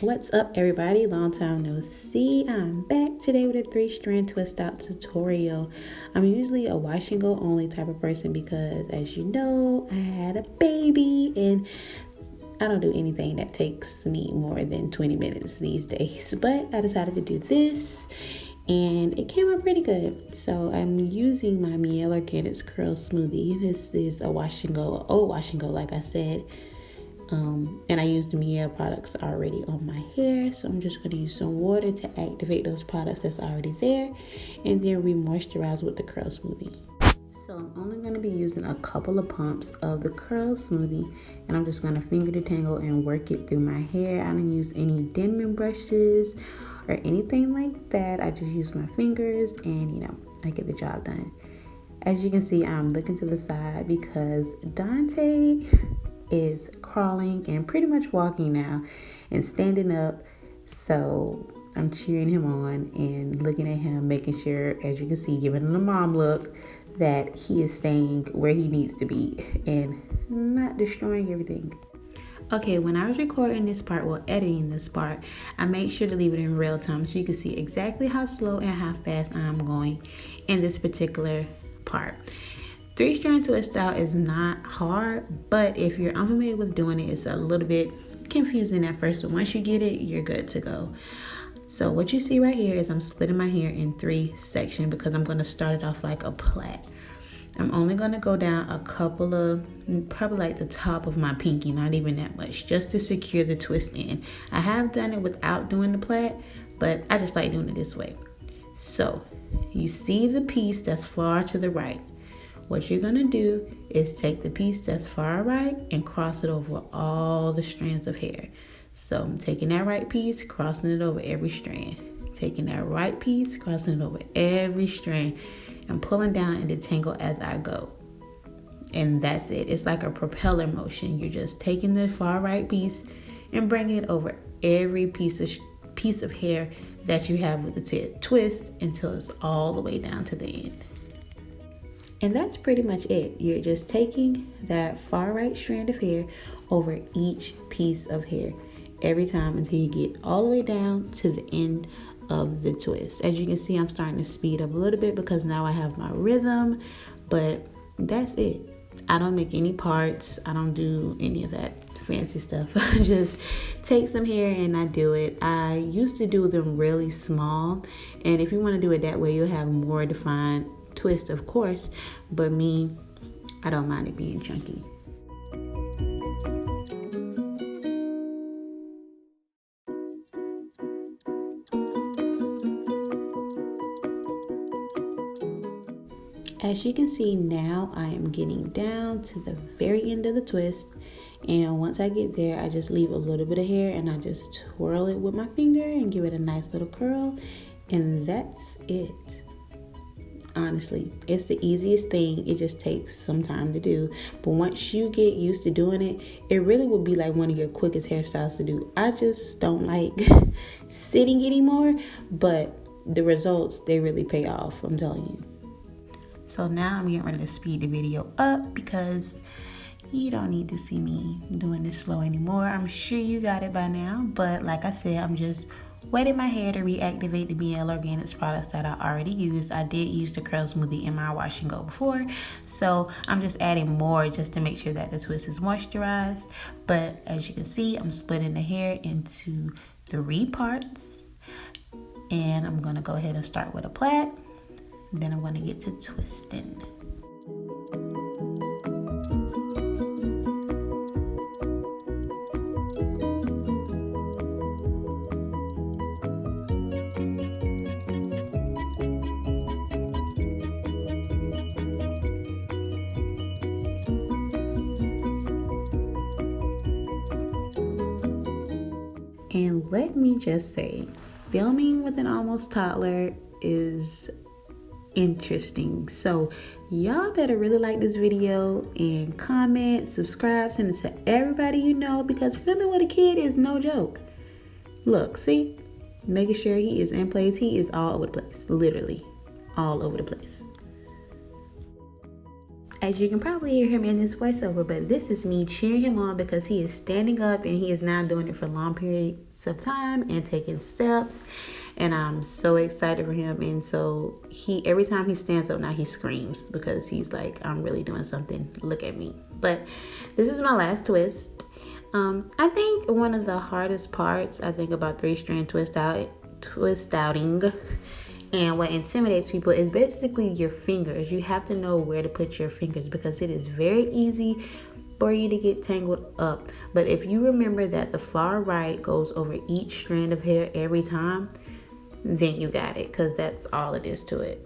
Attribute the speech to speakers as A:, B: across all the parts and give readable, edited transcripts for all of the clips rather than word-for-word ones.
A: What's up, everybody? Long time no see. I'm back today with a 3-strand twist out tutorial. I'm usually a wash and go only type of person because, as you know, I had a baby and I don't do anything that takes me more than 20 minutes these days. But I decided to do this and it came out pretty good. So I'm using my Mielle Organics Curl smoothie. This is a wash and go, old wash and go, like I said. And I used the Mielle products already on my hair, so I'm just going to use some water to activate those products that's already there, and then re-moisturize with the curl smoothie. So I'm only going to be using a couple of pumps of the curl smoothie, and I'm just going to finger detangle and work it through my hair. I don't use any Denman brushes or anything like that. I just use my fingers and I get the job done. As you can see, I'm looking to the side because Dante is crawling and pretty much walking now and standing up, so I'm cheering him on and looking at him, making sure, as you can see, giving him the mom look, that he is staying where he needs to be and not destroying everything. Okay, when I was recording this part, editing this part, I made sure to leave it in real time so you can see exactly how slow and how fast I'm going in this particular part. 3-strand twist out is not hard, but if you're unfamiliar with doing it, it's a little bit confusing at first, but once you get it, you're good to go. So what you see right here is I'm splitting my hair in 3 sections because I'm going to start it off like a plait. I'm only going to go down a couple of, probably like the top of my pinky, not even that much, just to secure the twist in. I have done it without doing the plait, but I just like doing it this way. So you see the piece that's far to the right. What you're going to do is take the piece that's far right and cross it over all the strands of hair. So I'm taking that right piece, crossing it over every strand. Taking that right piece, crossing it over every strand, and pulling down and detangle as I go. And that's it. It's like a propeller motion. You're just taking the far right piece and bringing it over every piece of hair that you have with the twist until it's all the way down to the end. And that's pretty much it. You're just taking that far right strand of hair over each piece of hair every time until you get all the way down to the end of the twist. As you can see, I'm starting to speed up a little bit because now I have my rhythm, but that's it. I don't make any parts. I don't do any of that fancy stuff. I just take some hair and I do it. I used to do them really small, and if you want to do it that way, you'll have more defined twist, of course, but me, I don't mind it being chunky. As you can see now, I am getting down to the very end of the twist, and once I get there, I just leave a little bit of hair and I just twirl it with my finger and give it a nice little curl, and that's it. Honestly, it's the easiest thing. It just takes some time to do, but once you get used to doing it, it really will be like one of your quickest hairstyles to do. I just don't like sitting anymore, but the results, they really pay off, I'm telling you. So now I'm getting ready to speed the video up because you don't need to see me doing this slow anymore. I'm sure you got it by now, but like I said, I'm just wetting my hair to reactivate the Mielle Organics products that I already used. I did use the curl smoothie in my wash and go before, so I'm just adding more just to make sure that the twist is moisturized. But as you can see, I'm splitting the hair into 3 parts, and I'm going to go ahead and start with a plait. Then I'm going to get to twisting. And let me just say, filming with an almost toddler is interesting. So y'all better really like this video and comment, subscribe, send it to everybody you know, because filming with a kid is no joke. Look, see? Making sure he is in place. He is all over the place. Literally all over the place. As you can probably hear him in this voiceover, but this is me cheering him on because he is standing up and he is now doing it for long periods of time and taking steps. And I'm so excited for him. And so every time he stands up now, he screams because he's like, I'm really doing something. Look at me. But this is my last twist. I think one of the hardest parts about 3-strand twist outing and what intimidates people is basically your fingers. You have to know where to put your fingers because it is very easy for you to get tangled up. But if you remember that the far right goes over each strand of hair every time, then you got it, because that's all it is to it.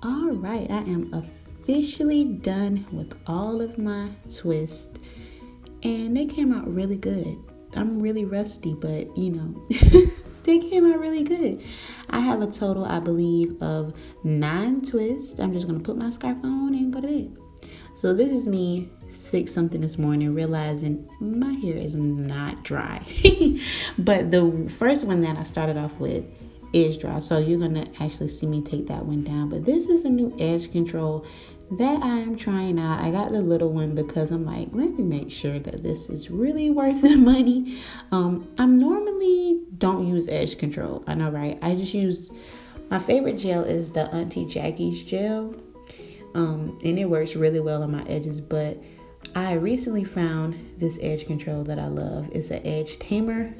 A: All right, I am officially done with all of my twists, and they came out really good. I'm really rusty, but they came out really good. I have a total, I believe, of 9 twists. I'm just gonna put my scarf on and go to bed. So this is me 6 something this morning, realizing my hair is not dry. But the first one that I started off with is dry, so you're gonna actually see me take that one down. But this is a new edge control that I am trying out. I got the little one because I'm like, let me make sure that this is really worth the money. I normally don't use edge control, I know, right? I just use, my favorite gel is the Auntie Jackie's gel, and it works really well on my edges. But I recently found this edge control that I love. It's an edge tamer.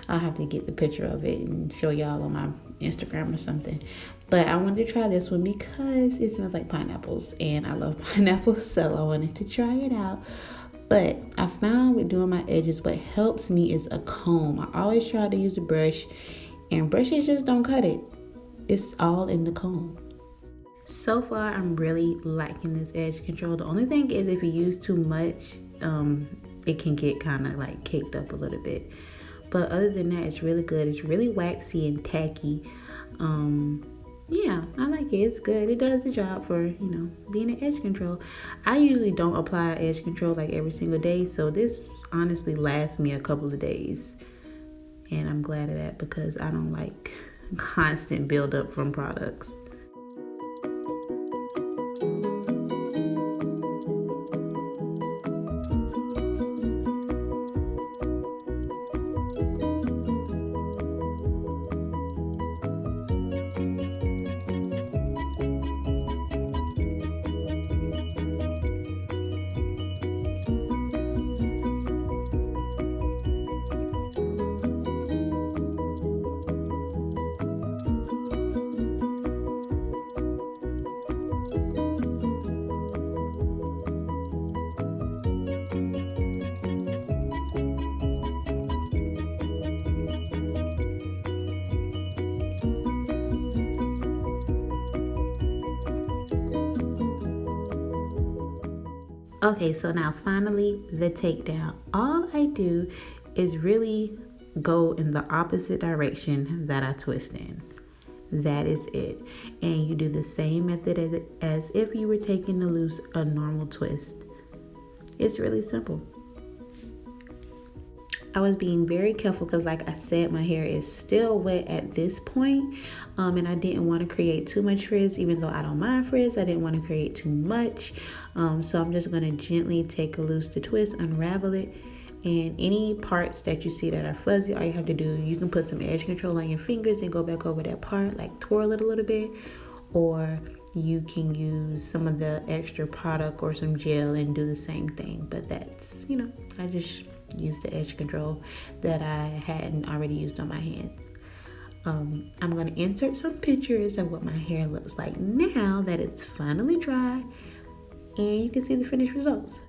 A: I'll have to get the picture of it and show y'all on my Instagram or something. But I wanted to try this one because it smells like pineapples and I love pineapples, so I wanted to try it out. But I found with doing my edges, what helps me is a comb. I always try to use a brush, and brushes just don't cut it. It's all in the comb. So far, I'm really liking this edge control. The only thing is if you use too much, it can get kind of like caked up a little bit. But other than that, it's really good. It's really waxy and tacky. Yeah, I like it. It's good. It does the job for, being an edge control. I usually don't apply edge control like every single day. So this honestly lasts me a couple of days. And I'm glad of that because I don't like constant buildup from products. Okay, so now finally the takedown. All I do is really go in the opposite direction that I twist in. That is it. And you do the same method as if you were taking to loose a normal twist. It's really simple. I was being very careful because, like I said, my hair is still wet at this point, and I didn't want to create too much frizz. Even though I don't mind frizz, I didn't want to create too much. So I'm just going to gently take a loose the twist, unravel it, and any parts that you see that are fuzzy, all you have to do, you can put some edge control on your fingers and go back over that part, like twirl it a little bit, or you can use some of the extra product or some gel and do the same thing. But that's, I just use the edge control that I hadn't already used on my hands. I'm going to insert some pictures of what my hair looks like now that it's finally dry. and you can see the finished results.